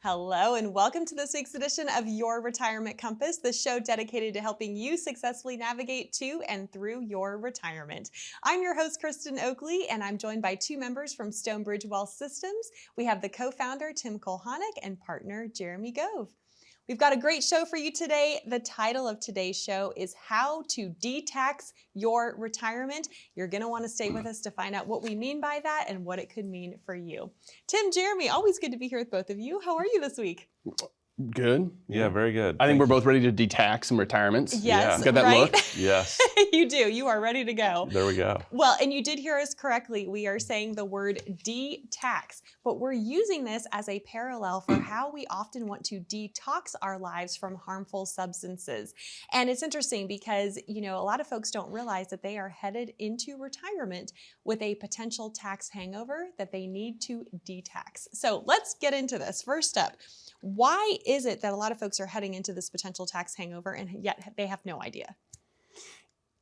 Hello, and welcome to this week's edition of Your Retirement Compass, the show dedicated to helping you successfully navigate to and through your retirement. I'm your host, Kristen Oakley, and I'm joined by two members from Stonebridge Wealth Systems. We have the co-founder, Tim Kulhanek, and partner, Jeremy Gove. We've got a great show for you today. The title of today's show is How to De-Tax Your Retirement. You're going to want to stay with us to find out what we mean by that and what it could mean for you. Tim, Jeremy, always good to be here with both of you. How are you this week? Good. Yeah, very good. I think we're both ready to de-tax some retirements. Yes, Got that right? look? Yes. You do. You are ready to go. There we go. Well, and you did hear us correctly. We are saying the word de-tax, but we're using this as a parallel for how we often want to detox our lives from harmful substances. And it's interesting because, a lot of folks don't realize that they are headed into retirement with a potential tax hangover that they need to de-tax. So let's get into this. First up, why is it that a lot of folks are heading into this potential tax hangover and yet they have no idea?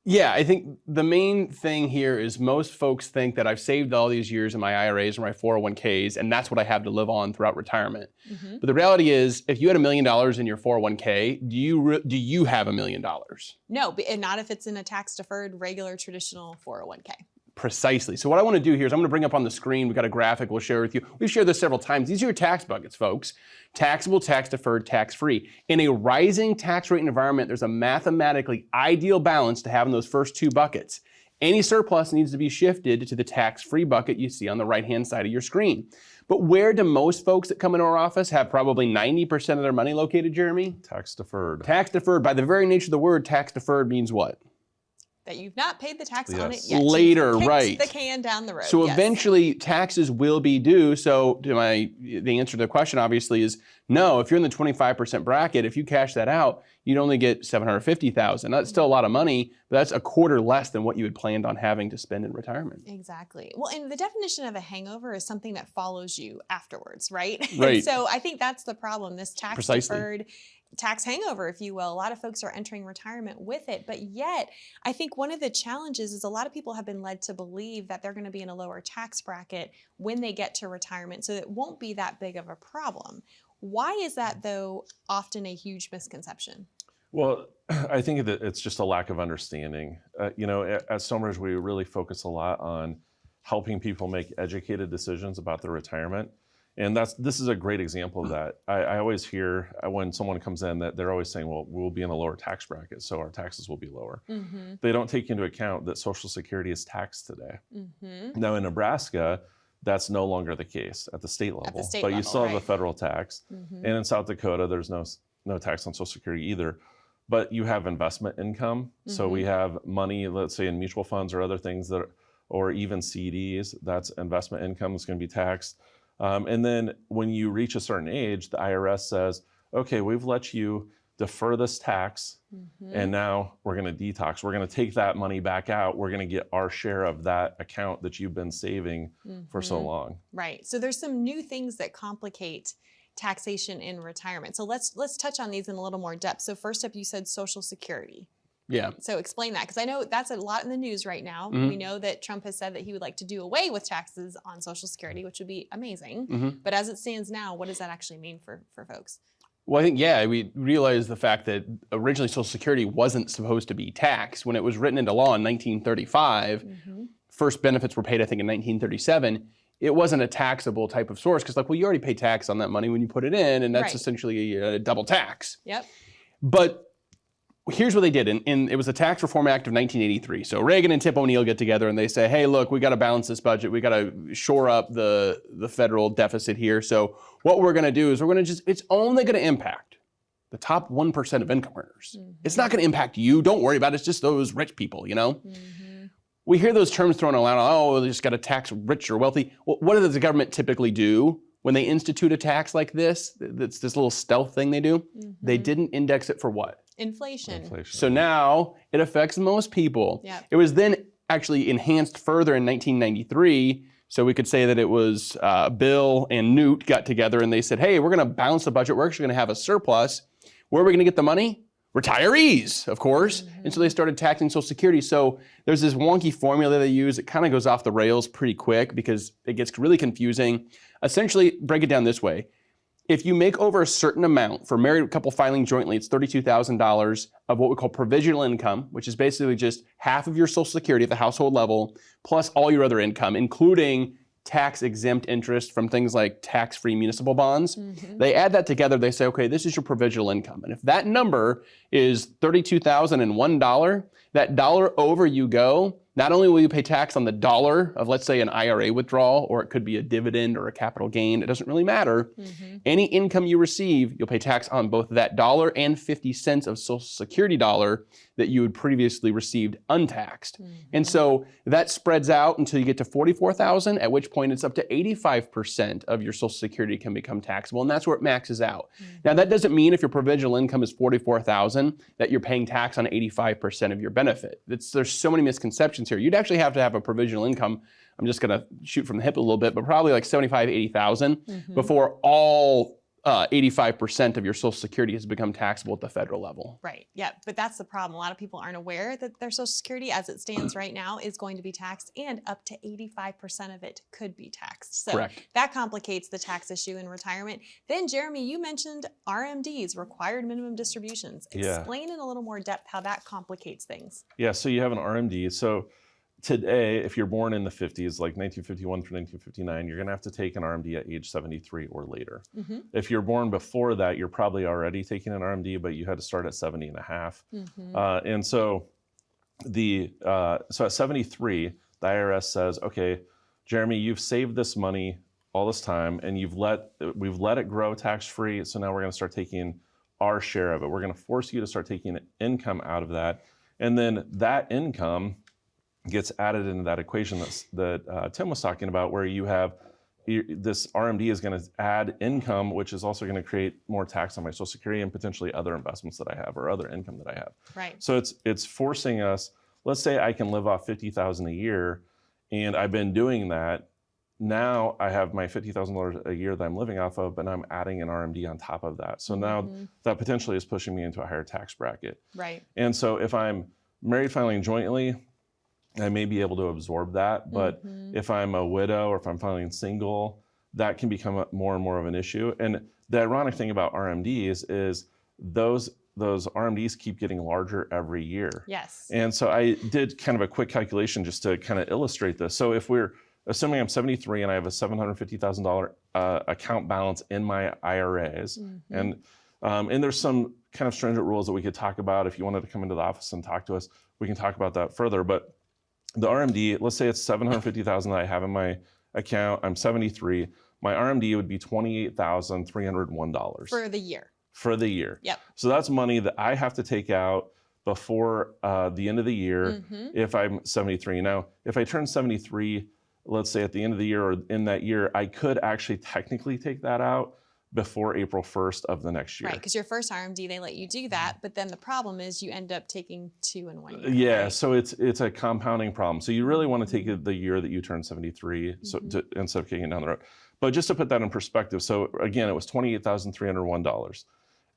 Yeah, I think the main thing here is most folks think that I've saved all these years in my IRAs or my 401ks, and that's what I have to live on throughout retirement. Mm-hmm. But the reality is, if you had $1 million in your 401k, do you have $1 million? No, and not if it's in a tax-deferred, regular, traditional 401k. Precisely. So what I want to do here is I'm going to bring up on the screen, we've got a graphic we'll share with you. We've shared this several times. These are your tax buckets, folks. Taxable, tax-deferred, tax-free. In a rising tax rate environment, there's a mathematically ideal balance to have in those first two buckets. Any surplus needs to be shifted to the tax-free bucket you see on the right-hand side of your screen. But where do most folks that come into our office have probably 90% of their money located, Jeremy? Tax-deferred. Tax-deferred. By the very nature of the word, tax-deferred means what? That you've not paid the tax Yes. on it yet. Later, You've right. kicked the can down the road. So yes. eventually taxes will be due. So the answer to the question obviously is no. If you're in the 25% bracket, if you cash that out, you'd only get $750,000. That's still a lot of money, but that's a quarter less than what you had planned on having to spend in retirement. Exactly. Well, and the definition of a hangover is something that follows you afterwards, right? Right. And so I think that's the problem, this Precisely. tax-deferred tax hangover, if you will. A lot of folks are entering retirement with it, but yet I think one of the challenges is a lot of people have been led to believe that they're going to be in a lower tax bracket when they get to retirement, so it won't be that big of a problem. Why is that, though, often a huge misconception? Well, I think that it's just a lack of understanding. At Stonebridge, we really focus a lot on helping people make educated decisions about their retirement. And this is a great example of that. I always hear when someone comes in that they're always saying, well, we'll be in a lower tax bracket, so our taxes will be lower. Mm-hmm. They don't take into account that Social Security is taxed today. Mm-hmm. Now in Nebraska, that's no longer the case at the state level. But you still have a federal tax. Mm-hmm. And in South Dakota, there's no tax on Social Security either. But you have investment income. Mm-hmm. So we have money, let's say in mutual funds or other things or even CDs, that's investment income that's going to be taxed. And then when you reach a certain age, the IRS says, okay, we've let you defer this tax, and now we're going to detox. We're going to take that money back out. We're going to get our share of that account that you've been saving for so long. Right. So there's some new things that complicate taxation in retirement. So let's touch on these in a little more depth. So first up, you said Social Security. Yeah. So explain that, because I know that's a lot in the news right now. Mm-hmm. We know that Trump has said that he would like to do away with taxes on Social Security, which would be amazing. Mm-hmm. But as it stands now, what does that actually mean for folks? Well, I think, we realized the fact that originally Social Security wasn't supposed to be taxed. When it was written into law in 1935, first benefits were paid, I think, in 1937. It wasn't a taxable type of source because, you already pay tax on that money when you put it in, and that's essentially a double tax. Yep. But here's what they did. It was the Tax Reform Act of 1983. So Reagan and Tip O'Neill get together and they say, hey, look, we got to balance this budget. We got to shore up the federal deficit here. So what we're going to do is it's only going to impact the top 1% of income earners. Mm-hmm. It's not going to impact you. Don't worry about it. It's just those rich people, Mm-hmm. We hear those terms thrown around. Oh, they just got to tax rich or wealthy. Well, what does the government typically do when they institute a tax like this? That's this little stealth thing they do. Mm-hmm. They didn't index it for what? Inflation. So now it affects most people. Yep. It was then actually enhanced further in 1993. So we could say that it was Bill and Newt got together and they said, hey, we're going to balance the budget. We're actually going to have a surplus. Where are we going to get the money? Retirees, of course. Mm-hmm. And so they started taxing Social Security. So there's this wonky formula they use. It kind of goes off the rails pretty quick because it gets really confusing. Essentially, break it down this way. If you make over a certain amount, for a married couple filing jointly, it's $32,000 of what we call provisional income, which is basically just half of your Social Security at the household level, plus all your other income, including tax-exempt interest from things like tax-free municipal bonds. They add that together, they say, okay, this is your provisional income. And if that number is $32,001, that dollar over you go, not only will you pay tax on the dollar of, let's say, an IRA withdrawal, or it could be a dividend or a capital gain, it doesn't really matter. Any income you receive, you'll pay tax on both that dollar and 50 cents of Social Security dollar that you had previously received untaxed. And so that spreads out until you get to $44,000, at which point it's up to 85% of your Social Security can become taxable, and that's where it maxes out. Now, that doesn't mean if your provisional income is $44,000 that you're paying tax on 85% of your benefit. There's so many misconceptions here. You'd actually have to have a provisional income, I'm just gonna shoot from the hip a little bit, but probably like 75, 80,000 before all 85% of your Social Security has become taxable at the federal level. Right. Yeah. But that's the problem. A lot of people aren't aware that their Social Security, as it stands right now, is going to be taxed, and up to 85% of it could be taxed. So Correct. that complicates the tax issue in retirement. Then, Jeremy, you mentioned RMDs, required minimum distributions. Explain in a little more depth how that complicates things. Yeah, so you have an RMD. So today, if you're born in the 50s, like 1951 through 1959, you're going to have to take an RMD at age 73 or later. If you're born before that, you're probably already taking an RMD, but you had to start at 70 and a half. And so so at 73, the IRS says, okay, Jeremy, you've saved this money all this time, and we've let it grow tax-free, so now we're going to start taking our share of it. We're going to force you to start taking income out of that, and then that income gets added into that equation that Tim was talking about, where you have this RMD is going to add income, which is also going to create more tax on my Social Security and potentially other investments that I have or other income that I have. Right. So it's forcing us. Let's say I can live off $50,000 a year, and I've been doing that. Now I have my $50,000 a year that I'm living off of, but I'm adding an RMD on top of that. So now that potentially is pushing me into a higher tax bracket. Right. And so if I'm married filing jointly, I may be able to absorb that, but if I'm a widow or if I'm filing single, that can become more and more of an issue. And the ironic thing about RMDs is those RMDs keep getting larger every year. Yes. And so I did kind of a quick calculation just to kind of illustrate this. So if we're assuming I'm 73 and I have a $750,000 account balance in my IRAs, and there's some kind of stringent rules that we could talk about. If you wanted to come into the office and talk to us, we can talk about that further. But the RMD, let's say it's $750,000 that I have in my account. I'm 73. My RMD would be $28,301 For the year. For the year. Yep. So that's money that I have to take out before the end of the year if I'm 73. Now, if I turn 73, let's say at the end of the year or in that year, I could actually technically take that out before April 1st of the next year. Right, because your first RMD, they let you do that, but then the problem is you end up taking 2 in 1 year. Yeah, right? so it's a compounding problem. So you really want to take it the year that you turn 73 instead of kicking it down the road. But just to put that in perspective, so again, it was $28,301.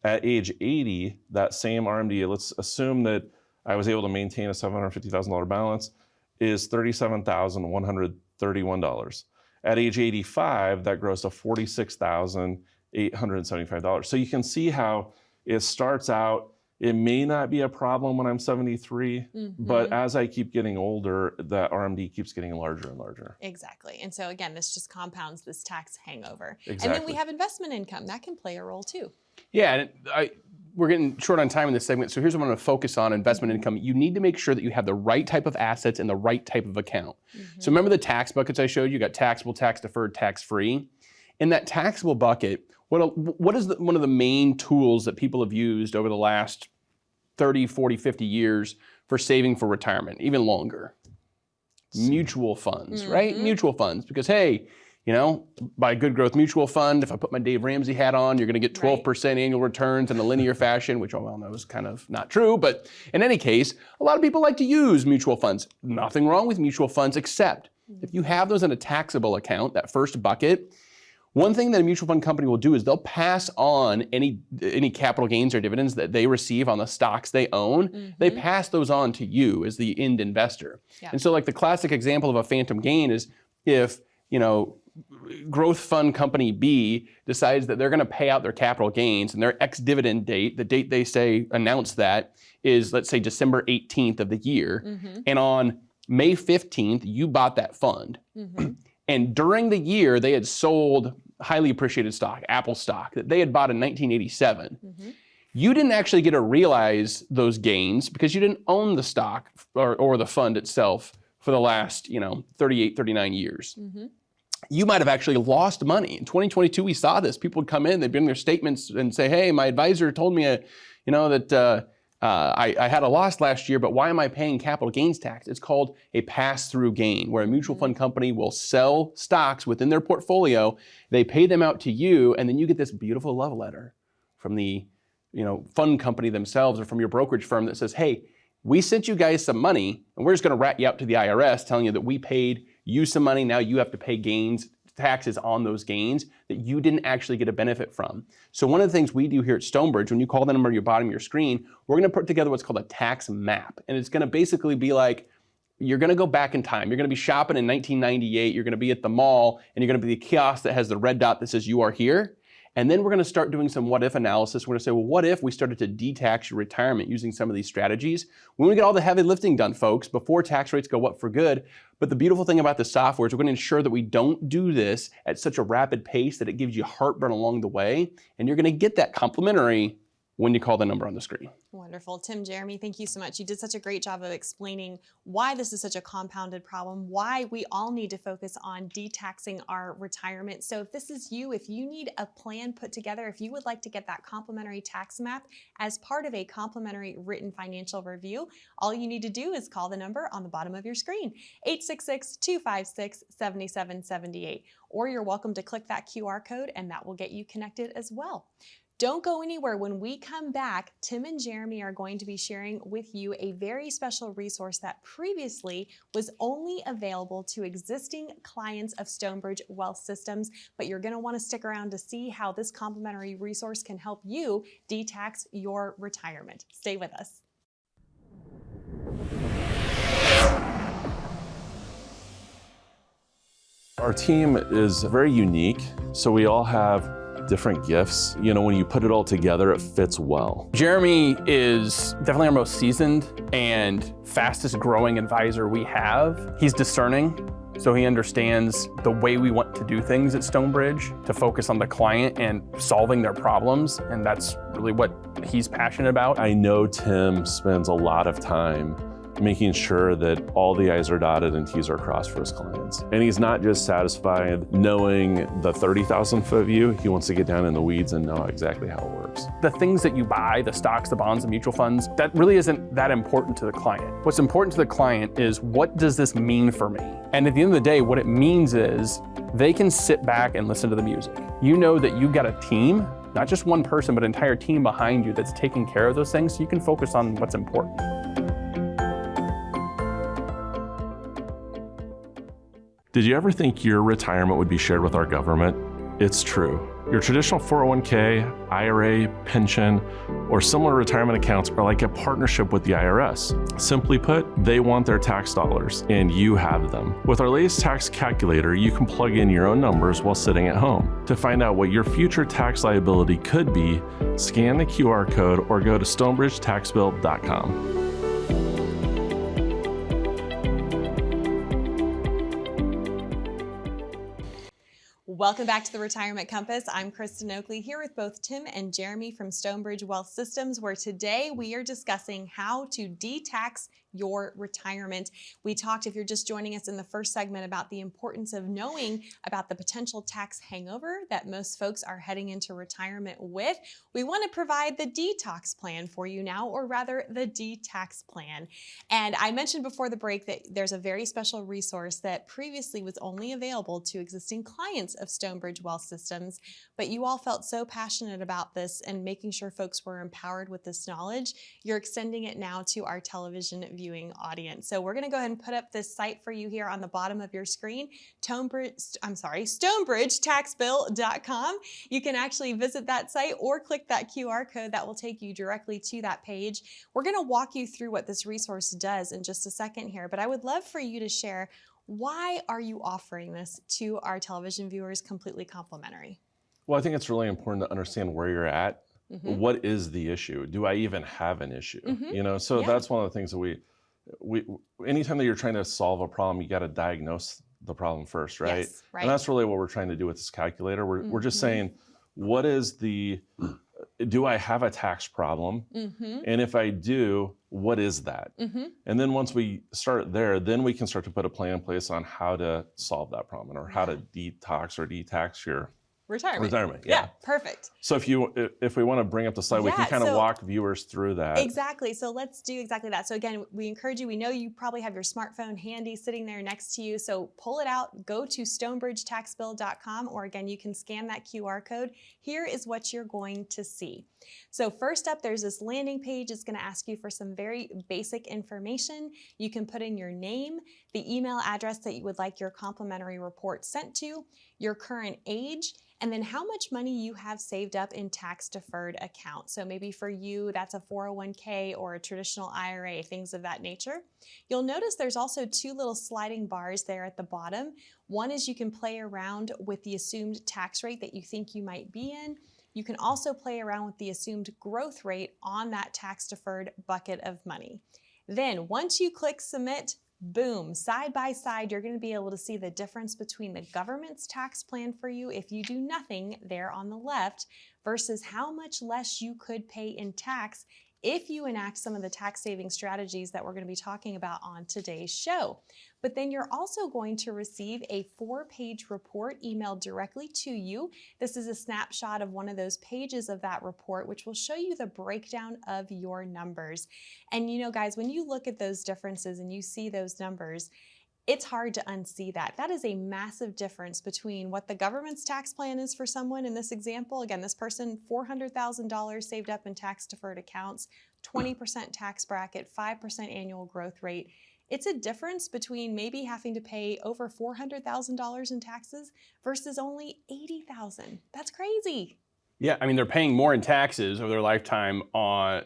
At age 80, that same RMD, let's assume that I was able to maintain a $750,000 balance, is $37,131. At age 85, that grows to $46,875. So you can see how it starts out, it may not be a problem when I'm 73, but as I keep getting older, the RMD keeps getting larger and larger. Exactly. And so again, this just compounds this tax hangover. Exactly. And then we have investment income. That can play a role too. Yeah, and we're getting short on time in this segment, so here's what I'm going to focus on: investment income. You need to make sure that you have the right type of assets in the right type of account. So remember the tax buckets I showed you? You got taxable, tax-deferred, tax-free. In that taxable bucket, what is one of the main tools that people have used over the last 30, 40, 50 years for saving for retirement, even longer? Mutual funds, right? Mutual funds, because hey, you know, by a good growth mutual fund, if I put my Dave Ramsey hat on, you're going to get 12% annual returns in a linear fashion, which I well know is kind of not true. But in any case, a lot of people like to use mutual funds. Nothing wrong with mutual funds, except if you have those in a taxable account, that first bucket, one thing that a mutual fund company will do is they'll pass on any capital gains or dividends that they receive on the stocks they own. They pass those on to you as the end investor. And so like the classic example of a phantom gain is if, you know, growth fund company B decides that they're going to pay out their capital gains, and their ex-dividend date, the date they say announce that, is, let's say, December 18th of the year. And on May 15th, you bought that fund. And during the year, they had sold highly appreciated stock, Apple stock, that they had bought in 1987. You didn't actually get to realize those gains because you didn't own the stock or the fund itself for the last, 38, 39 years. You might have actually lost money. In 2022, we saw this. People would come in, they'd bring their statements and say, hey, my advisor told me, that I had a loss last year, but why am I paying capital gains tax? It's called a pass-through gain, where a mutual fund company will sell stocks within their portfolio, they pay them out to you, and then you get this beautiful love letter from the fund company themselves or from your brokerage firm that says, hey, we sent you guys some money, and we're just gonna rat you out to the IRS telling you that we paid you some money, now you have to pay taxes on those gains that you didn't actually get a benefit from. So one of the things we do here at Stonebridge, when you call the number at your bottom of your screen, we're gonna put together what's called a tax map. And it's gonna basically be like, you're gonna go back in time. You're gonna be shopping in 1998, you're gonna be at the mall, and you're gonna be the kiosk that has the red dot that says you are here. And then we're gonna start doing some what if analysis. We're gonna say, well, what if we started to de-tax your retirement using some of these strategies? We wanna get all the heavy lifting done, folks, before tax rates go up for good. But the beautiful thing about the software is we're gonna ensure that we don't do this at such a rapid pace that it gives you heartburn along the way. And you're gonna get that complimentary when you call the number on the screen. Wonderful. Tim, Jeremy, thank you so much. You did such a great job of explaining why this is such a compounded problem, why we all need to focus on detaxing our retirement. So if this is you, if you need a plan put together, if you would like to get that complimentary tax map as part of a complimentary written financial review, all you need to do is call the number on the bottom of your screen, 866-256-7778. Or you're welcome to click that QR code and that will get you connected as well. Don't go anywhere. When we come back, Tim and Jeremy are going to be sharing with you a very special resource that previously was only available to existing clients of Stonebridge Wealth Systems, but you're going to want to stick around to see how this complimentary resource can help you de-tax your retirement. Stay with us. Our team is very unique, so we all have different gifts. When you put it all together, it fits well. Jeremy is definitely our most seasoned and fastest growing advisor we have. He's discerning, so he understands the way we want to do things at Stonebridge, to focus on the client and solving their problems, and that's really what he's passionate about. I know Tim spends a lot of time making sure that all the I's are dotted and T's are crossed for his clients. And he's not just satisfied knowing the 30,000-foot view, he wants to get down in the weeds and know exactly how it works. The things that you buy, the stocks, the bonds, the mutual funds, that really isn't that important to the client. What's important to the client is, what does this mean for me? And at the end of the day, what it means is they can sit back and listen to the music. You know that you've got a team, not just one person, but an entire team behind you that's taking care of those things, so you can focus on what's important. Did you ever think your retirement would be shared with our government? It's true. Your traditional 401k, IRA, pension, or similar retirement accounts are like a partnership with the IRS. Simply put, they want their tax dollars, and you have them. With our latest tax calculator, you can plug in your own numbers while sitting at home. To find out what your future tax liability could be, scan the QR code or go to stonebridgetaxbill.com. Welcome back to the Retirement Compass. I'm Kristen Oakley here with both Tim and Jeremy from Stonebridge Wealth Systems, where today we are discussing how to de-tax your retirement. We talked, if you're just joining us in the first segment, about the importance of knowing about the potential tax hangover that most folks are heading into retirement with. We want to provide the detox plan for you now, or rather the de-tax plan. And I mentioned before the break that there's a very special resource that previously was only available to existing clients of Stonebridge Wealth Systems, but you all felt so passionate about this and making sure folks were empowered with this knowledge, you're extending it now to our television viewing audience. So we're going to go ahead and put up this site for you here on the bottom of your screen, stonebridgetaxbill.com. You can actually visit that site or click that QR code that will take you directly to that page. We're going to walk you through what this resource does in just a second here, but I would love for you to share, Why are you offering this to our television viewers completely complimentary? Well, I think it's really important to understand where you're at. Mm-hmm. What is the issue? Do I even have an issue? Mm-hmm. So Yeah. that's one of the things that we anytime that you're trying to solve a problem, you got to diagnose the problem first, right? Yes, right. And that's really what we're trying to do with this calculator. We're just saying, what is do I have a tax problem? Mm-hmm. And if I do, what is that? Mm-hmm. And then once we start there, then we can start to put a plan in place on how to solve that problem or how to detox or detax your Retirement. Yeah. Perfect. So if we want to bring up the slide, we can kind of walk viewers through that. Exactly. So let's do exactly that. So again, we encourage you, we know you probably have your smartphone handy sitting there next to you. So pull it out, go to stonebridgetaxbill.com, or again, you can scan that QR code. Here is what you're going to see. So first up, there's this landing page. It's going to ask you for some very basic information. You can put in your name, the email address that you would like your complimentary report sent to, your current age, and then how much money you have saved up in tax-deferred accounts. So maybe for you, that's a 401k or a traditional IRA, things of that nature. You'll notice there's also two little sliding bars there at the bottom. One is you can play around with the assumed tax rate that you think you might be in. You can also play around with the assumed growth rate on that tax-deferred bucket of money. Then once you click submit, boom, side by side, you're going to be able to see the difference between the government's tax plan for you if you do nothing there on the left versus how much less you could pay in tax if you enact some of the tax saving strategies that we're going to be talking about on today's show. But then you're also going to receive a 4-page report emailed directly to you. This is a snapshot of one of those pages of that report, which will show you the breakdown of your numbers. And you know, guys, when you look at those differences and you see those numbers, it's hard to unsee that. That is a massive difference between what the government's tax plan is for someone in this example. Again, this person, $400,000 saved up in tax-deferred accounts, 20% tax bracket, 5% annual growth rate. It's a difference between maybe having to pay over $400,000 in taxes versus only $80,000. That's crazy. Yeah, I mean, they're paying more in taxes over their lifetime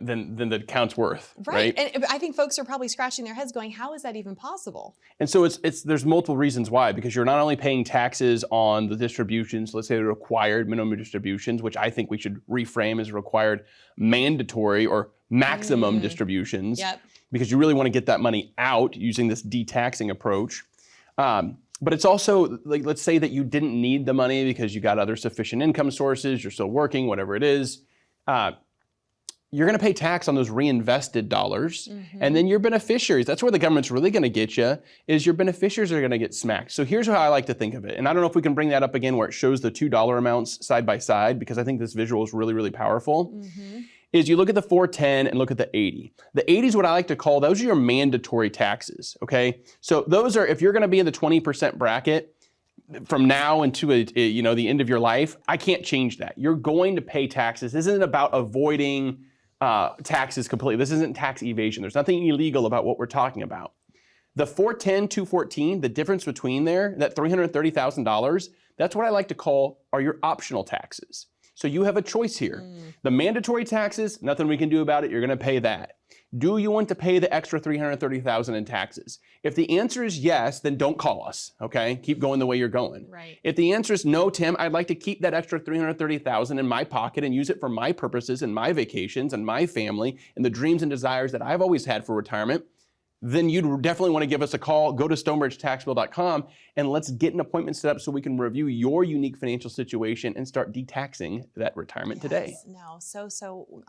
than the account's worth, right? And I think folks are probably scratching their heads going, how is that even possible? And so there's multiple reasons why, because you're not only paying taxes on the distributions, let's say the required minimum distributions, which I think we should reframe as required mandatory or maximum distributions, because you really want to get that money out using this detaxing approach. But it's also, like, let's say that you didn't need the money because you got other sufficient income sources, you're still working, whatever it is. You're going to pay tax on those reinvested dollars. And then your beneficiaries, that's where the government's really going to get you, is your beneficiaries are going to get smacked. So here's how I like to think of it. And I don't know if we can bring that up again where it shows the $2 amounts side by side, because I think this visual is really, really powerful. Is you look at the 410 and look at the 80. The 80 is what I like to call, those are your mandatory taxes, okay? So those are, if you're gonna be in the 20% bracket from now into the end of your life, I can't change that. You're going to pay taxes. This isn't about avoiding taxes completely. This isn't tax evasion. There's nothing illegal about what we're talking about. The 410, 214, the difference between there, that $330,000, that's what I like to call are your optional taxes. So you have a choice here. The mandatory taxes, nothing we can do about it. You're going to pay that. Do you want to pay the extra $330,000 in taxes? If the answer is yes, then don't call us, okay? Keep going the way you're going. Right. If the answer is no, Tim, I'd like to keep that extra $330,000 in my pocket and use it for my purposes and my vacations and my family and the dreams and desires that I've always had for retirement, then you'd definitely want to give us a call. Go to stonebridgetaxbill.com and let's get an appointment set up so we can review your unique financial situation and start detaxing that retirement today. No,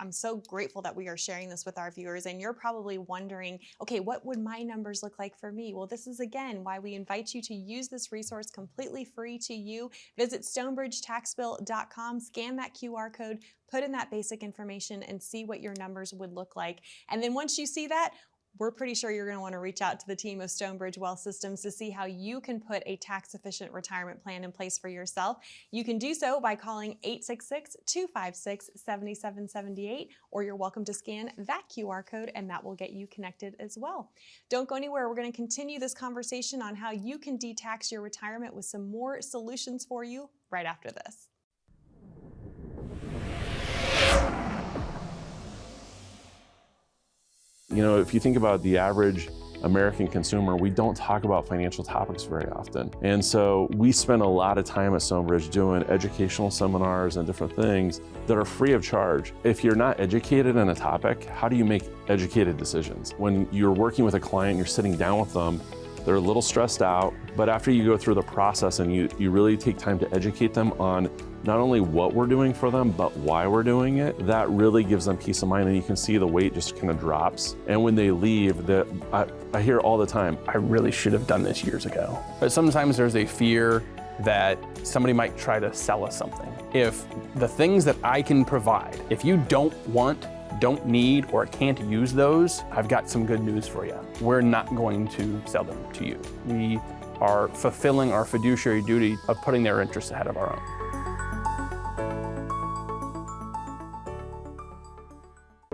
I'm so grateful that we are sharing this with our viewers, and you're probably wondering, okay, what would my numbers look like for me? Well, this is again why we invite you to use this resource completely free to you. Visit stonebridgetaxbill.com, scan that QR code, put in that basic information and see what your numbers would look like. And then once you see that, we're pretty sure you're going to want to reach out to the team of Stonebridge Wealth Systems to see how you can put a tax-efficient retirement plan in place for yourself. You can do so by calling 866-256-7778, or you're welcome to scan that QR code and that will get you connected as well. Don't go anywhere. We're going to continue this conversation on how you can detax your retirement with some more solutions for you right after this. You know, if you think about the average American consumer, we don't talk about financial topics very often. And so we spend a lot of time at Stonebridge doing educational seminars and different things that are free of charge. If you're not educated in a topic, how do you make educated decisions? When you're working with a client, you're sitting down with them, they're a little stressed out, but after you go through the process and you really take time to educate them on not only what we're doing for them, but why we're doing it, that really gives them peace of mind, and you can see the weight just kind of drops. And when they leave, I hear all the time, I really should have done this years ago. But sometimes there's a fear that somebody might try to sell us something. If the things that I can provide, if you don't want, don't need, or can't use those, I've got some good news for you. We're not going to sell them to you. We are fulfilling our fiduciary duty of putting their interests ahead of our own.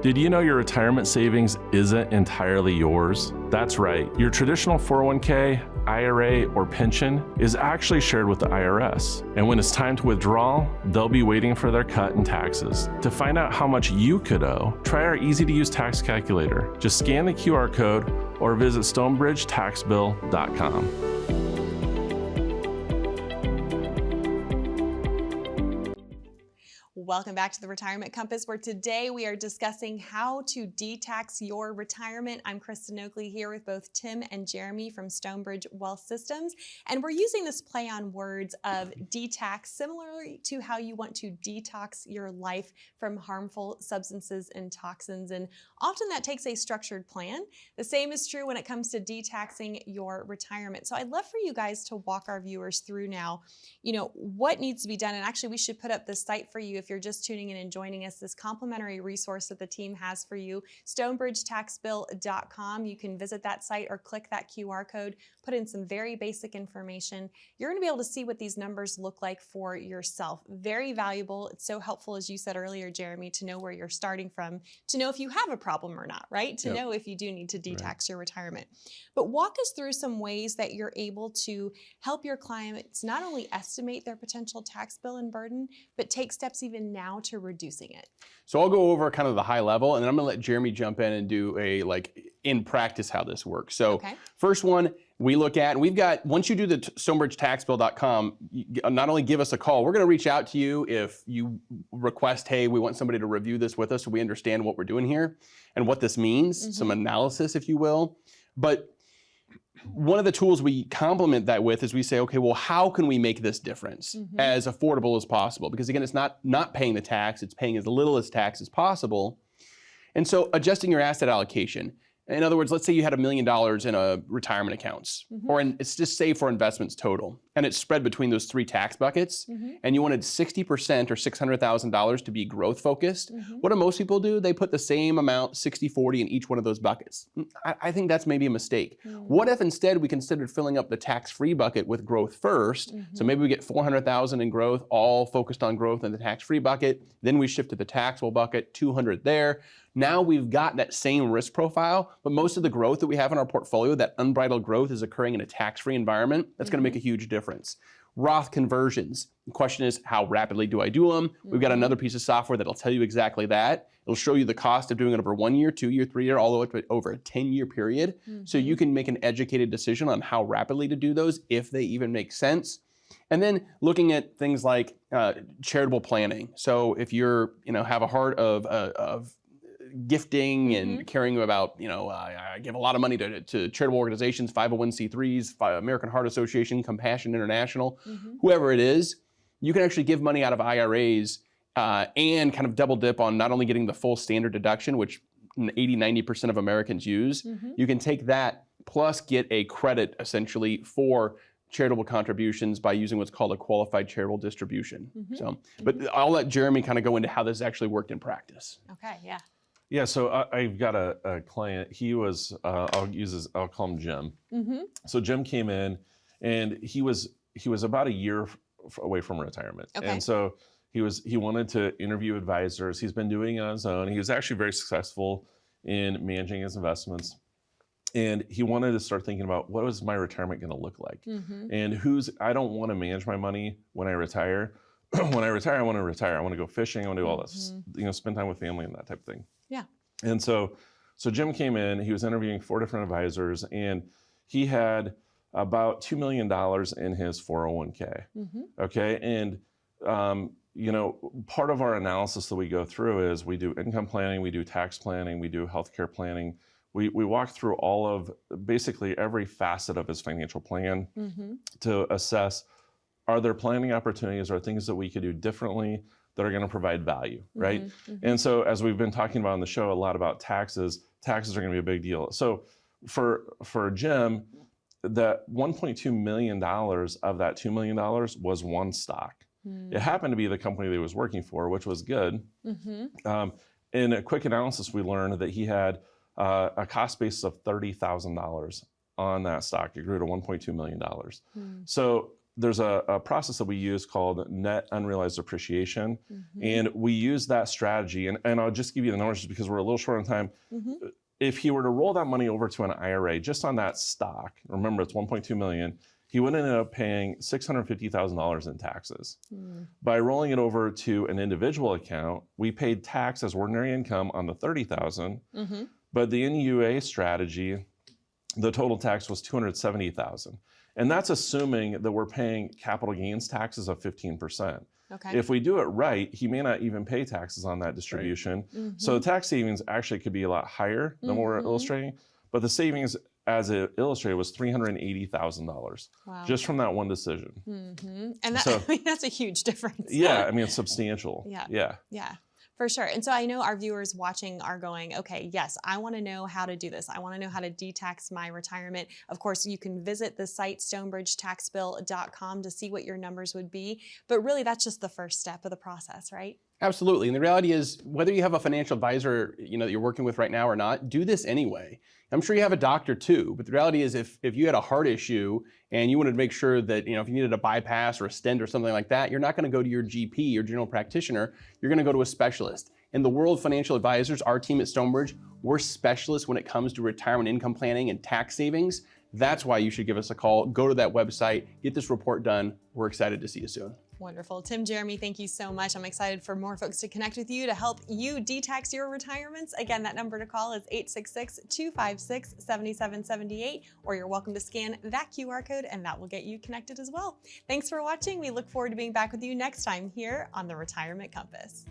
Did you know your retirement savings isn't entirely yours? That's right. Your traditional 401k, IRA, or pension is actually shared with the IRS. And when it's time to withdraw, they'll be waiting for their cut in taxes. To find out how much you could owe, try our easy-to-use tax calculator. Just scan the QR code or visit stonebridgetaxbill.com. Welcome back to the Retirement Compass, where today we are discussing how to de-tax your retirement. I'm Kristen Oakley here with both Tim and Jeremy from Stonebridge Wealth Systems, and we're using this play on words of de-tax similarly to how you want to detox your life from harmful substances and toxins, and often that takes a structured plan. The same is true when it comes to de-taxing your retirement. So I'd love for you guys to walk our viewers through now, what needs to be done, and actually we should put up this site for you if you're just tuning in and joining us, this complimentary resource that the team has for you, stonebridgetaxbill.com. You can visit that site or click that QR code, put in some very basic information. You're going to be able to see what these numbers look like for yourself. Very valuable. It's so helpful, as you said earlier, Jeremy, to know where you're starting from, to know if you have a problem or not, right? To know if you do need to de-tax your retirement. But walk us through some ways that you're able to help your clients not only estimate their potential tax bill and burden, but take steps even now to reducing it. So I'll go over kind of the high level, and then I'm gonna let Jeremy jump in and do a in practice how this works. So first one we look at, and we've got, once you do the stonebridgetaxbill.com, not only give us a call, we're gonna reach out to you if you request, hey, we want somebody to review this with us so we understand what we're doing here and what this means, some analysis, if you will. But one of the tools we complement that with is we say, okay, well, how can we make this difference as affordable as possible? Because again, it's not paying the tax, it's paying as little as tax as possible. And so adjusting your asset allocation. In other words, let's say you had $1 million in a retirement accounts, or it's just saved for investments total, and it's spread between those three tax buckets, and you wanted 60% or $600,000 to be growth focused. What do most people do? They put the same amount, 60-40, in each one of those buckets. I think that's maybe a mistake. What if instead we considered filling up the tax-free bucket with growth first? So maybe we get 400,000 in growth, all focused on growth in the tax-free bucket. Then we shift to the taxable bucket, 200 there. Now we've got that same risk profile, but most of the growth that we have in our portfolio, that unbridled growth, is occurring in a tax-free environment. That's going to make a huge difference. Roth conversions. The question is, how rapidly do I do them? We've got another piece of software that'll tell you exactly that. It'll show you the cost of doing it over 1 year, 2 year, 3 year, all the way to over a 10-year period. So you can make an educated decision on how rapidly to do those, if they even make sense. And then looking at things like charitable planning. So if you're, have a heart of gifting and caring about, I give a lot of money to charitable organizations, 501c3s, American Heart Association, Compassion International, whoever it is, you can actually give money out of IRAs and kind of double dip on not only getting the full standard deduction, which 80-90% of Americans use. You can take that plus get a credit essentially for charitable contributions by using what's called a qualified charitable distribution. But I'll let Jeremy kind of go into how this actually worked in practice. Okay, yeah. Yeah, so I've got a client. He was, I'll call him Jim. So Jim came in, and he was about a year away from retirement. And so he wanted to interview advisors. He's been doing it on his own. He was actually very successful in managing his investments. And he wanted to start thinking about, what is my retirement going to look like? And I don't want to manage my money when I retire. When I retire, I want to retire. I want to go fishing. I want to do all this, spend time with family and that type of thing. Yeah. And so So Jim came in, he was interviewing 4 different advisors, and he had about $2 million in his 401k. Okay, and part of our analysis that we go through is we do income planning, we do tax planning, we do healthcare planning. We walk through all of basically every facet of his financial plan to assess, are there planning opportunities or things that we could do differently that are going to provide value, right? And so as we've been talking about on the show a lot about taxes are going to be a big deal. So for Jim, that $1.2 million of that $2 million was one stock. It happened to be the company that he was working for, which was good. In a quick analysis, we learned that he had a cost basis of $30,000 on that stock. It grew to $1.2 million. So there's a process that we use called net unrealized appreciation. And we use that strategy. And I'll just give you the numbers just because we're a little short on time. If he were to roll that money over to an IRA just on that stock, remember it's 1.2 million, he would end up paying $650,000 in taxes. By rolling it over to an individual account, we paid tax as ordinary income on the $30,000, but the NUA strategy, the total tax was $270,000. And that's assuming that we're paying capital gains taxes of 15%. Okay. If we do it right, he may not even pay taxes on that distribution. So the tax savings actually could be a lot higher than what we're illustrating, but the savings as it illustrated was $380,000 just from that one decision. And that, I mean, that's a huge difference. Yeah, I mean, it's substantial. Yeah. For sure. And so I know our viewers watching are going, okay, yes, I want to know how to do this. I want to know how to de-tax my retirement. Of course, you can visit the site stonebridgetaxbill.com to see what your numbers would be. But really, that's just the first step of the process, right? Absolutely. And the reality is, whether you have a financial advisor that you're working with right now or not, do this anyway. I'm sure you have a doctor too, but the reality is if you had a heart issue and you wanted to make sure that, if you needed a bypass or a stent or something like that, you're not going to go to your GP, your general practitioner, you're going to go to a specialist. In the world of financial advisors, our team at Stonebridge, we're specialists when it comes to retirement income planning and tax savings. That's why you should give us a call. Go to that website, get this report done. We're excited to see you soon. Wonderful. Tim, Jeremy, thank you so much. I'm excited for more folks to connect with you to help you de-tax your retirements. Again, that number to call is 866-256-7778, or you're welcome to scan that QR code and that will get you connected as well. Thanks for watching. We look forward to being back with you next time here on the Retirement Compass.